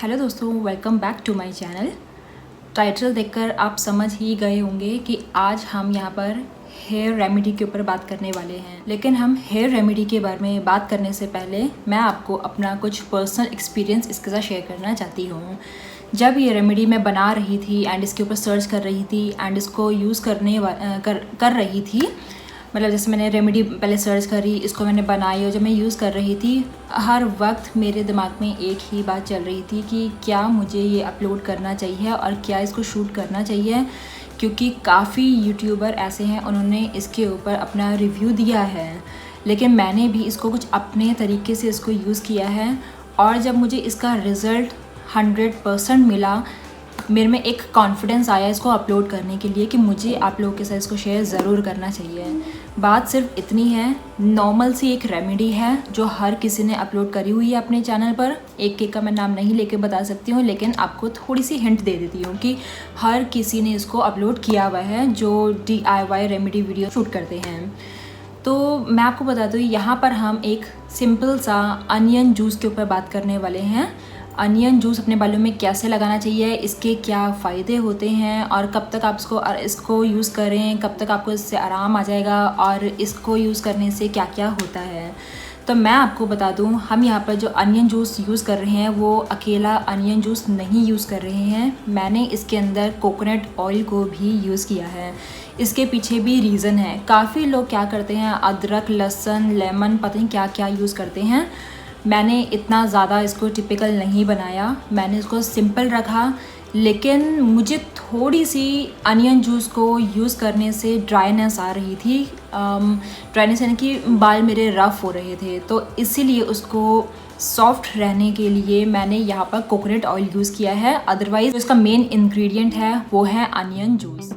Hello दोस्तों, welcome back to my channel. Title देखकर आप समझ ही गए होंगे कि आज हम यहाँ पर हेयर रेमेडी के ऊपर बात करने वाले हैं। लेकिन हम हेयर रेमेडी के बारे में बात करने से पहले मैं आपको अपना कुछ पर्सनल एक्सपीरियंस इसके साथ शेयर करना चाहती हूँ। जब ये रेमेडी मैं बना रही थी एंड इसके ऊपर सर्च कर रही थी एंड इसको यूज़ कर रही थी, मतलब जैसे मैंने रेमेडी पहले सर्च करी, इसको मैंने बनाई और जब मैं यूज़ कर रही थी, हर वक्त मेरे दिमाग में एक ही बात चल रही थी कि क्या मुझे ये अपलोड करना चाहिए और क्या इसको शूट करना चाहिए, क्योंकि काफ़ी यूट्यूबर ऐसे हैं उन्होंने इसके ऊपर अपना रिव्यू दिया है। लेकिन मैंने भी इसको कुछ अपने तरीके से इसको यूज़ किया है और जब मुझे इसका रिज़ल्ट 100% मिला, मेरे में एक कॉन्फिडेंस आया इसको अपलोड करने के लिए कि मुझे आप लोगों के साथ इसको शेयर ज़रूर करना चाहिए। बात सिर्फ इतनी है, नॉर्मल सी एक रेमेडी है जो हर किसी ने अपलोड करी हुई है अपने चैनल पर। एक का मैं नाम नहीं लेके बता सकती हूँ, लेकिन आपको थोड़ी सी हिंट दे देती हूँ कि हर किसी ने इसको अपलोड किया हुआ है जो DIY रेमेडी वीडियो शूट करते हैं। तो मैं आपको बता दूँ, यहाँ पर हम एक सिंपल सा अनियन जूस के ऊपर बात करने वाले हैं। अनियन जूस अपने बालों में कैसे लगाना चाहिए, इसके क्या फ़ायदे होते हैं और कब तक आप इसको यूज़ करें, कब तक आपको इससे आराम आ जाएगा और इसको यूज़ करने से क्या क्या होता है। तो मैं आपको बता दूं, हम यहाँ पर जो अनियन जूस यूज़ कर रहे हैं वो अकेला अनियन जूस नहीं यूज़ कर रहे हैं। मैंने इसके अंदर कोकोनट ऑयल को भी यूज़ किया है। इसके पीछे भी रीज़न है। काफ़ी लोग क्या करते हैं, अदरक, लहसुन, लेमन, पता नहीं क्या क्या यूज़ करते हैं। मैंने इतना ज़्यादा इसको टिपिकल नहीं बनाया, मैंने इसको सिंपल रखा। लेकिन मुझे थोड़ी सी अनियन जूस को यूज़ करने से ड्राइनेस आ रही थी। ड्राइनेस यानी कि बाल मेरे रफ़ हो रहे थे, तो इसीलिए उसको सॉफ्ट रहने के लिए मैंने यहाँ पर कोकोनट ऑयल यूज़ किया है। अदरवाइज़ इसका मेन इंग्रेडिएंट है वो है अनियन जूस।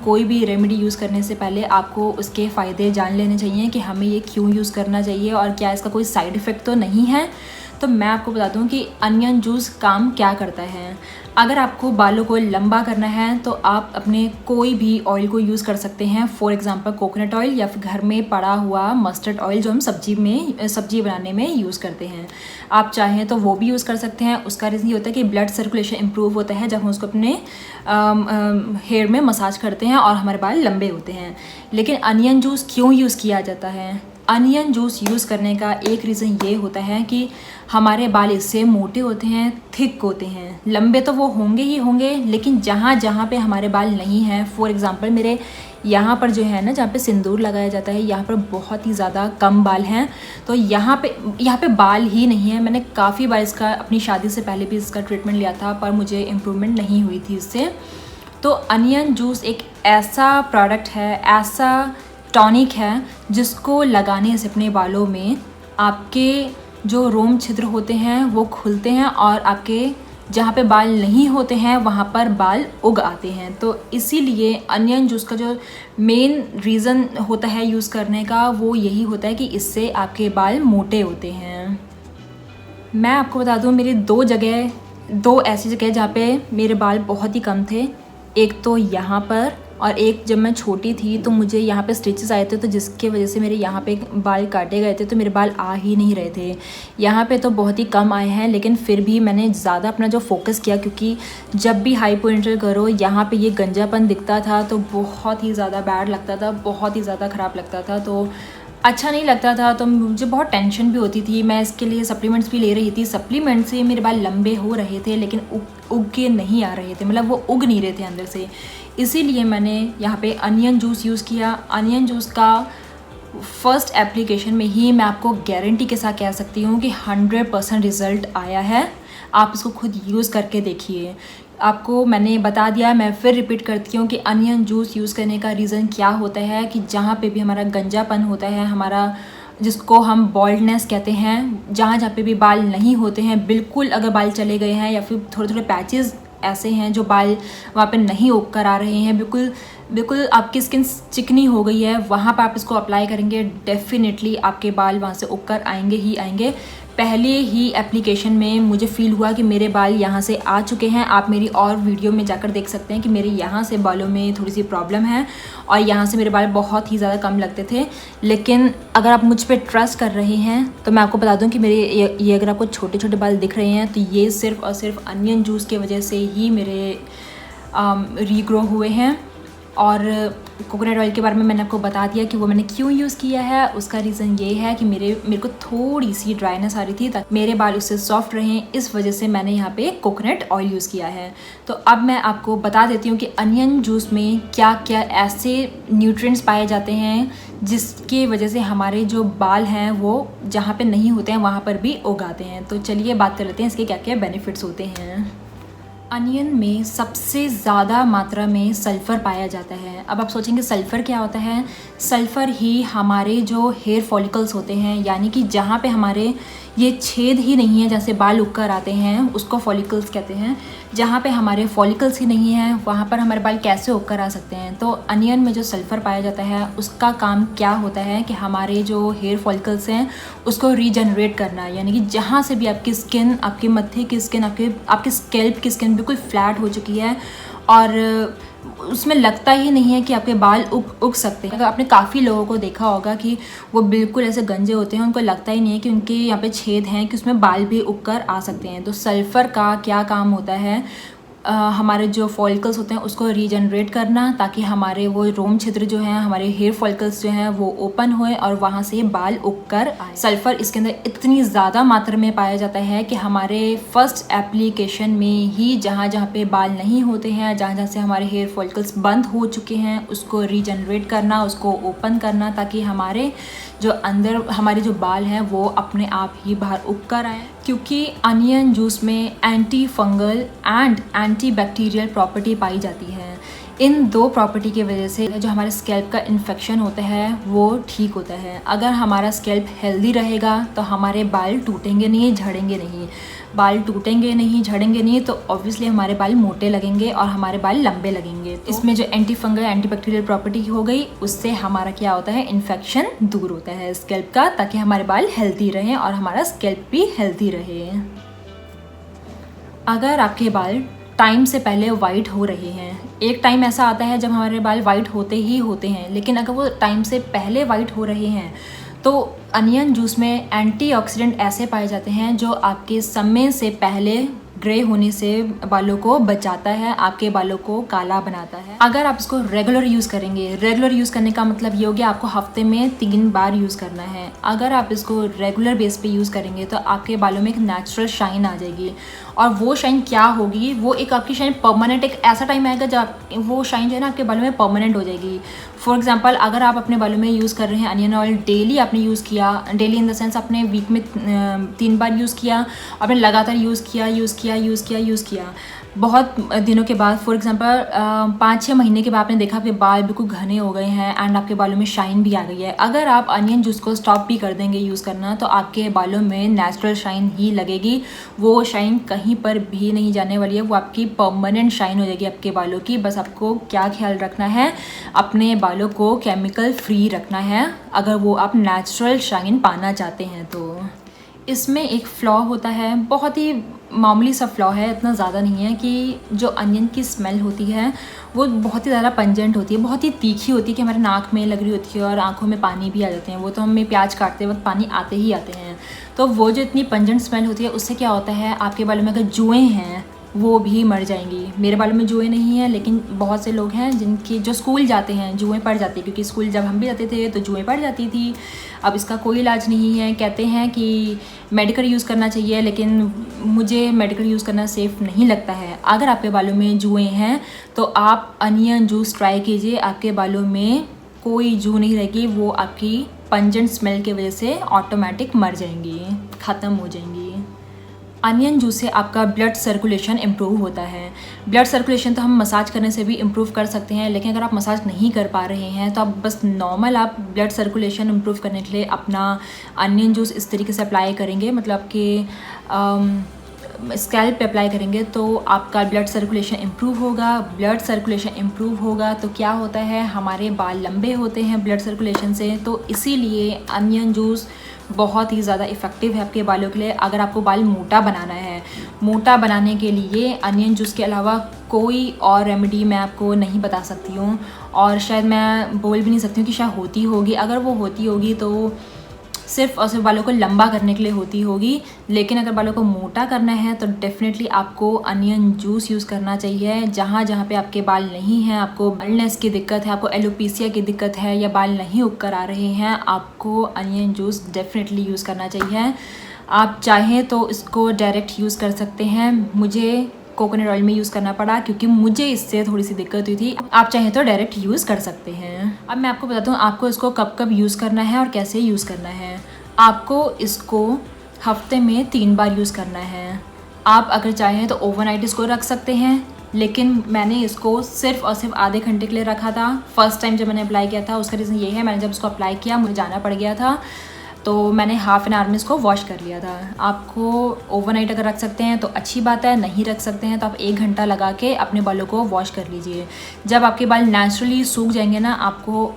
कोई भी रेमेडी यूज़ करने से पहले आपको उसके फ़ायदे जान लेने चाहिए कि हमें ये क्यों यूज़ करना चाहिए और क्या इसका कोई साइड इफ़ेक्ट तो नहीं है। तो मैं आपको बता दूं कि अनियन जूस काम क्या करता है। अगर आपको बालों को लंबा करना है तो आप अपने कोई भी ऑयल को यूज़ कर सकते हैं। फॉर एग्जांपल कोकोनट ऑयल या फिर घर में पड़ा हुआ मस्टर्ड ऑयल जो हम सब्जी बनाने में यूज़ करते हैं। आप चाहें तो वो भी यूज़ कर सकते हैं। उसका रीज़न ये होता है कि ब्लड सर्कुलेशन इम्प्रूव होता है जब हम उसको अपने हेयर में मसाज करते हैं और हमारे बाल लंबे होते हैं। लेकिन अनियन जूस क्यों यूज़ किया जाता है? अनियन जूस यूज़ करने का एक रीज़न ये होता है कि हमारे बाल इससे मोटे होते हैं, थिक होते हैं। लंबे तो वो होंगे ही होंगे, लेकिन जहाँ जहाँ पे हमारे बाल नहीं हैं, फॉर एग्ज़ाम्पल मेरे यहाँ पर जो है ना, जहाँ पे सिंदूर लगाया जाता है, यहाँ पर बहुत ही ज़्यादा कम बाल हैं। तो यहाँ पे बाल ही नहीं है। मैंने काफ़ी बार इसका अपनी शादी से पहले भी इसका ट्रीटमेंट लिया था, पर मुझे इम्प्रूवमेंट नहीं हुई थी इससे। तो अनियन जूस एक ऐसा प्रोडक्ट है, ऐसा टॉनिक है जिसको लगाने से अपने बालों में आपके जो रोम छिद्र होते हैं वो खुलते हैं और आपके जहाँ पे बाल नहीं होते हैं वहाँ पर बाल उग आते हैं। तो इसीलिए अनियन जूस का जो मेन रीज़न होता है यूज़ करने का वो यही होता है कि इससे आपके बाल मोटे होते हैं। मैं आपको बता दूं, मेरी दो ऐसी जगह जहाँ पे मेरे बाल बहुत ही कम थे। एक तो यहाँ पर, और एक जब मैं छोटी थी तो मुझे यहाँ पे स्टिचेस आए थे, तो जिसके वजह से मेरे यहाँ पे बाल काटे गए थे, तो मेरे बाल आ ही नहीं रहे थे। यहाँ पे तो बहुत ही कम आए हैं, लेकिन फिर भी मैंने ज़्यादा अपना जो फोकस किया, क्योंकि जब भी हाई पोनीटेल करो यहाँ पे ये गंजापन दिखता था तो बहुत ही ज़्यादा बैड लगता था, बहुत ही ज़्यादा ख़राब लगता था, तो अच्छा नहीं लगता था। तो मुझे बहुत टेंशन भी होती थी। मैं इसके लिए सप्लीमेंट्स भी ले रही थी। सप्लीमेंट से मेरे बाल लंबे हो रहे थे, लेकिन उग के नहीं आ रहे थे, मतलब वो उग नहीं रहे थे अंदर से। इसीलिए मैंने यहाँ पे अनियन जूस यूज़ किया। अनियन जूस का फर्स्ट एप्लीकेशन में ही मैं आपको गारंटी के साथ कह सकती हूँ कि 100% रिज़ल्ट आया है। आप इसको खुद यूज़ करके देखिए। आपको मैंने बता दिया, मैं फिर रिपीट करती हूँ कि अनियन जूस यूज़ करने का रीज़न क्या होता है कि जहाँ पे भी हमारा गंजापन होता है, हमारा जिसको हम बॉल्डनेस कहते हैं, जहाँ जहाँ पे भी बाल नहीं होते हैं, बिल्कुल अगर बाल चले गए हैं या फिर थोड़े थोड़े पैचेस ऐसे हैं जो बाल वहाँ पे नहीं उग कर आ रहे हैं, बिल्कुल आपकी स्किन चिकनी हो गई है, वहाँ पर आप इसको अप्लाई करेंगे, डेफिनेटली आपके बाल वहाँ से उग कर आएंगे ही आएंगे। पहले ही एप्लीकेशन में मुझे फ़ील हुआ कि मेरे बाल यहाँ से आ चुके हैं। आप मेरी और वीडियो में जाकर देख सकते हैं कि मेरे यहाँ से बालों में थोड़ी सी प्रॉब्लम है और यहाँ से मेरे बाल बहुत ही ज़्यादा कम लगते थे। लेकिन अगर आप मुझ पर ट्रस्ट कर रहे हैं तो मैं आपको बता दूँ कि मेरे ये अगर आपको छोटे छोटे बाल दिख रहे हैं तो ये सिर्फ़ और सिर्फ अनियन जूस की वजह से ही मेरे रीग्रो हुए हैं। और कोकोनट ऑयल के बारे में मैंने आपको बता दिया कि वो मैंने क्यों यूज़ किया है। उसका रीज़न ये है कि मेरे को थोड़ी सी ड्राइनेस आ रही थी, ताकि मेरे बाल उससे सॉफ्ट रहें, इस वजह से मैंने यहाँ पे कोकोनट ऑयल यूज़ किया है। तो अब मैं आपको बता देती हूँ कि अनियन जूस में क्या क्या ऐसे न्यूट्रिएंट्स पाए जाते हैं जिसकी वजह से हमारे जो बाल हैं वो जहाँ पर नहीं होते हैं वहाँ पर भी उगाते हैं। तो चलिए बात कर लेते हैं इसके क्या क्या बेनिफिट्स होते हैं। अनियन में सबसे ज़्यादा मात्रा में सल्फ़र पाया जाता है। अब आप सोचेंगे सल्फ़र क्या होता है। सल्फ़र ही हमारे जो हेयर फॉलिकल्स होते हैं, यानी कि जहाँ पे हमारे ये छेद ही नहीं है, जैसे बाल उग कर आते हैं उसको फॉलिकल्स कहते हैं। जहाँ पे हमारे फॉलिकल्स ही नहीं हैं वहाँ पर हमारे बाल कैसे उग कर आ सकते हैं। तो अनियन में जो सल्फ़र पाया जाता है उसका काम क्या होता है कि हमारे जो हेयर फॉलिकल्स हैं उसको रीजनरेट करना, यानी कि जहाँ से भी आपकी स्किन, आपके मत्थे की स्किन, आपके स्कैल्प की स्किन बिल्कुल फ्लैट हो चुकी है और उसमें लगता ही नहीं है कि आपके बाल उग सकते हैं। अगर आपने काफ़ी लोगों को देखा होगा कि वो बिल्कुल ऐसे गंजे होते हैं, उनको लगता ही नहीं है कि उनके यहाँ पे छेद हैं, कि उसमें बाल भी उग कर आ सकते हैं। तो सल्फ़र का क्या काम होता है, हमारे जो फॉलिकल्स होते हैं उसको रीजनरेट करना, ताकि हमारे वो रोम छिद्र जो हैं, हमारे हेयर फॉलिकल्स जो हैं वो ओपन होए और वहाँ से बाल उग कर आए। सल्फ़र इसके अंदर इतनी ज़्यादा मात्रा में पाया जाता है कि हमारे फर्स्ट एप्लीकेशन में ही जहाँ जहाँ पे बाल नहीं होते हैं, जहाँ जहाँ से हमारे हेयर फॉलिकल्स बंद हो चुके हैं, उसको रीजनरेट करना, उसको ओपन करना, ताकि हमारे जो अंदर हमारे जो बाल हैं वो अपने आप ही बाहर उग कर आए। क्योंकि अनियन जूस में anti fungal and anti bacterial property पाई जाती है। इन दो प्रॉपर्टी की वजह से जो हमारे स्कैल्प का इन्फेक्शन होता है वो ठीक होता है। अगर हमारा स्कैल्प हेल्दी रहेगा तो हमारे बाल टूटेंगे नहीं, झड़ेंगे नहीं। बाल टूटेंगे नहीं, झड़ेंगे नहीं तो ऑब्वियसली हमारे बाल मोटे लगेंगे और हमारे बाल लंबे लगेंगे। तो इसमें जो anti fungal anti bacterial property हो गई, उससे हमारा क्या होता है, इन्फेक्शन दूर होता है स्कैल्प का, ताकि हमारे बाल हेल्दी रहें और हमारा स्कैल्प भी हेल्दी रहे। अगर आपके बाल टाइम से पहले वाइट हो रहे हैं, एक टाइम ऐसा आता है जब हमारे बाल वाइट होते ही होते हैं, लेकिन अगर वो टाइम से पहले वाइट हो रहे हैं तो अनियन जूस में एंटीऑक्सीडेंट ऐसे पाए जाते हैं जो आपके समय से पहले ग्रे होने से बालों को बचाता है, आपके बालों को काला बनाता है। अगर आप इसको रेगुलर यूज़ करेंगे, रेगुलर यूज़ करने का मतलब ये हो गया आपको हफ्ते में 3 बार यूज़ करना है। अगर आप इसको रेगुलर बेस पे यूज़ करेंगे तो आपके बालों में एक नेचुरल शाइन आ जाएगी। और वो शाइन क्या होगी, वो एक आपकी शाइन परमानेंट, एक ऐसा टाइम आएगा जब वो शाइन जो है ना आपके बालों में परमानेंट हो जाएगी। फॉर एग्जांपल, अगर आप अपने बालों में यूज़ कर रहे हैं अनियन ऑयल, डेली आपने यूज़ किया, डेली इन द सेंस आपने वीक में 3 बार यूज़ किया, आपने लगातार यूज़ किया, बहुत दिनों के बाद, फॉर एग्जांपल 5-6 महीने के बाद आपने देखा आपके बाल बिल्कुल घने हो गए हैं एंड आपके बालों में शाइन भी आ गई है। अगर आप अनियन जूस को स्टॉप भी कर देंगे यूज़ करना तो आपके बालों में नेचुरल शाइन ही लगेगी। वो शाइन कहीं पर भी नहीं जाने वाली है, वो आपकी परमानेंट शाइन हो जाएगी आपके बालों की। बस आपको क्या ख्याल रखना है, अपने बालों को केमिकल फ्री रखना है अगर वो आप नेचुरल शाइन पाना चाहते हैं तो। इसमें एक फ्लॉ होता है, बहुत ही मामूली सा फ्लॉ है, इतना ज़्यादा नहीं है, कि जो अनियन की स्मेल होती है वो बहुत ही ज़्यादा पंजेंट होती है, बहुत ही तीखी होती है कि हमारे नाक में लग रही होती है और आंखों में पानी भी आ जाते हैं। वो तो हमें प्याज काटते वक्त पानी आते ही आते हैं। तो वो जो इतनी पंजेंट स्मेल होती है उससे क्या होता है, आपके बालों में अगर जुएँ हैं वो भी मर जाएंगी। मेरे बालों में जुएँ नहीं है, लेकिन बहुत से लोग हैं जिनकी जो स्कूल जाते हैं जुएँ पड़ जाती है, क्योंकि स्कूल जब हम भी जाते थे तो जुएँ पड़ जाती थी। अब इसका कोई इलाज नहीं है। कहते हैं कि मेडिकल यूज़ करना चाहिए, लेकिन मुझे मेडिकल यूज़ करना सेफ़ नहीं लगता है। अगर आपके बालों में जुएँ हैं तो आप अनियन जूस ट्राई कीजिए, आपके बालों में कोई जू नहीं रहेगी, वो आपकी पंजेंट स्मेल की वजह से ऑटोमेटिक मर जाएंगी, ख़त्म हो जाएंगी। अनियन जूस से आपका ब्लड सर्कुलेशन इम्प्रूव होता है। ब्लड सर्कुलेशन तो हम मसाज करने से भी इम्प्रूव कर सकते हैं, लेकिन अगर आप मसाज नहीं कर पा रहे हैं तो आप बस नॉर्मल आप ब्लड सर्कुलेशन इम्प्रूव करने के लिए अपना अनियन जूस इस तरीके से अप्लाई करेंगे, मतलब कि स्कैल्प पे अप्लाई करेंगे तो आपका ब्लड सर्कुलेशन इम्प्रूव होगा। ब्लड सर्कुलेशन इम्प्रूव होगा तो क्या होता है, हमारे बाल लंबे होते हैं ब्लड सर्कुलेशन से। तो इसीलिए अनियन जूस बहुत ही ज़्यादा इफ़ेक्टिव है आपके बालों के लिए। अगर आपको बाल मोटा बनाना है, मोटा बनाने के लिए अनियन जूस के अलावा कोई और रेमेडी मैं आपको नहीं बता सकती हूँ, और शायद मैं बोल भी नहीं सकती हूँ कि शायद होती होगी। अगर वो होती होगी तो सिर्फ और सिर्फ बालों को लंबा करने के लिए होती होगी, लेकिन अगर बालों को मोटा करना है तो डेफिनेटली आपको अनियन जूस यूज़ करना चाहिए। जहाँ जहाँ पे आपके बाल नहीं हैं, आपको बाल्डनेस की दिक्कत है, आपको एलोपेशिया की दिक्कत है, या बाल नहीं उग कर आ रहे हैं, आपको अनियन जूस डेफिनेटली यूज़ करना चाहिए। आप चाहें तो इसको डायरेक्ट यूज़ कर सकते हैं। मुझे कोकोनट ऑयल में यूज़ करना पड़ा क्योंकि मुझे इससे थोड़ी सी दिक्कत हुई थी। आप चाहें तो डायरेक्ट यूज़ कर सकते हैं। अब मैं आपको बताता हूँ आपको इसको कब कब यूज़ करना है और कैसे यूज़ करना है। आपको इसको हफ्ते में 3 बार यूज़ करना है। आप अगर चाहें तो ओवरनाइट इसको रख सकते हैं, लेकिन मैंने इसको सिर्फ और सिर्फ आधे घंटे के लिए रखा था। फर्स्ट टाइम जब मैंने अप्लाई किया था उसका रीज़न ये है, मैंने जब इसको अप्लाई किया मुझे जाना पड़ गया था, तो मैंने हाफ़ एन आवर में इसको वॉश कर लिया था। आपको ओवरनाइट अगर रख सकते हैं तो अच्छी बात है, नहीं रख सकते हैं तो आप 1 घंटा लगा के अपने बालों को वॉश कर लीजिए। जब आपके बाल नेचुरली सूख जाएंगे ना, आपको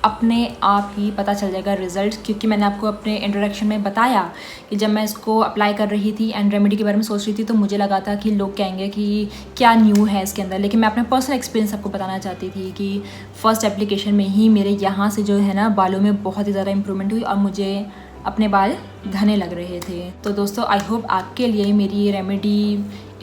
अपने आप ही पता चल जाएगा रिज़ल्ट। क्योंकि मैंने आपको अपने इंट्रोडक्शन में बताया कि जब मैं इसको अप्लाई कर रही थी एंड रेमेडी के बारे में सोच रही थी तो मुझे लगा था कि लोग कहेंगे कि क्या न्यू है इसके अंदर, लेकिन मैं अपना पर्सनल एक्सपीरियंस आपको बताना चाहती थी कि फ़र्स्ट एप्लीकेशन में ही मेरे यहाँ से जो है ना बालों में बहुत ही ज़्यादा इम्प्रूवमेंट हुई और मुझे अपने बाल घने लग रहे थे। तो दोस्तों आई होप आपके लिए मेरी ये रेमेडी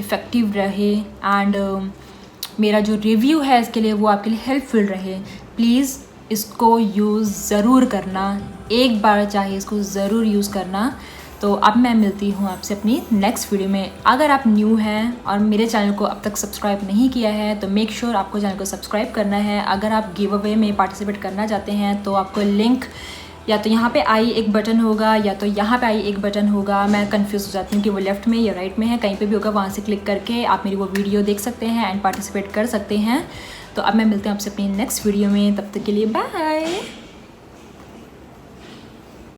इफ़ेक्टिव रहे एंड मेरा जो रिव्यू है इसके लिए वो आपके लिए हेल्पफुल रहे। प्लीज़ इसको यूज़ ज़रूर करना, एक बार चाहे इसको ज़रूर यूज़ करना। तो अब मैं मिलती हूँ आपसे अपनी नेक्स्ट वीडियो में। अगर आप न्यू हैं और मेरे चैनल को अब तक सब्सक्राइब नहीं किया है तो मेक श्योर आपको चैनल को सब्सक्राइब करना है। अगर आप गिव अवे में पार्टिसिपेट करना चाहते हैं तो आपको लिंक या तो यहाँ पे आई एक बटन होगा या तो यहाँ पे आई एक बटन होगा। मैं कंफ्यूज हो जाती हूँ कि वो लेफ़्ट में या राइट में है, कहीं पे भी होगा, वहाँ से क्लिक करके आप मेरी वो वीडियो देख सकते हैं एंड पार्टिसिपेट कर सकते हैं। तो अब मैं मिलती हूँ आपसे अपनी नेक्स्ट वीडियो में, तब तक के लिए बाय।